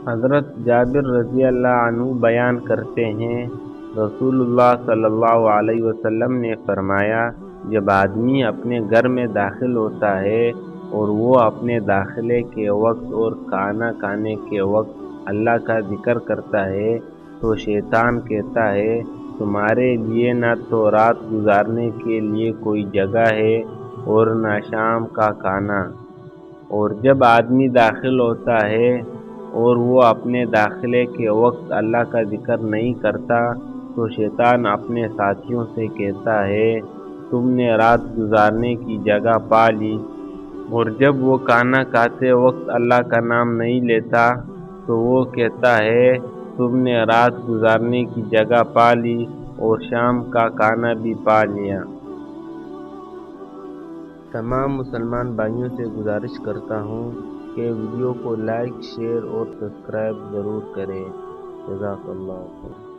حضرت جابر رضی اللہ عنہ بیان کرتے ہیں، رسول اللہ صلی اللہ علیہ وسلم نے فرمایا، جب آدمی اپنے گھر میں داخل ہوتا ہے اور وہ اپنے داخلے کے وقت اور کھانا کھانے کے وقت اللہ کا ذکر کرتا ہے تو شیطان کہتا ہے، تمہارے لیے نہ تو رات گزارنے کے لیے کوئی جگہ ہے اور نہ شام کا کھانا۔ اور جب آدمی داخل ہوتا ہے اور وہ اپنے داخلے کے وقت اللہ کا ذکر نہیں کرتا تو شیطان اپنے ساتھیوں سے کہتا ہے، تم نے رات گزارنے کی جگہ پا لی۔ اور جب وہ کھانا کھاتے وقت اللہ کا نام نہیں لیتا تو وہ کہتا ہے، تم نے رات گزارنے کی جگہ پا لی اور شام کا کھانا بھی پا لیا۔ تمام مسلمان بھائیوں سے گزارش کرتا ہوں کہ ویڈیو کو لائک، شیئر اور سبسکرائب ضرور کریں۔ جزاک اللہ خیر۔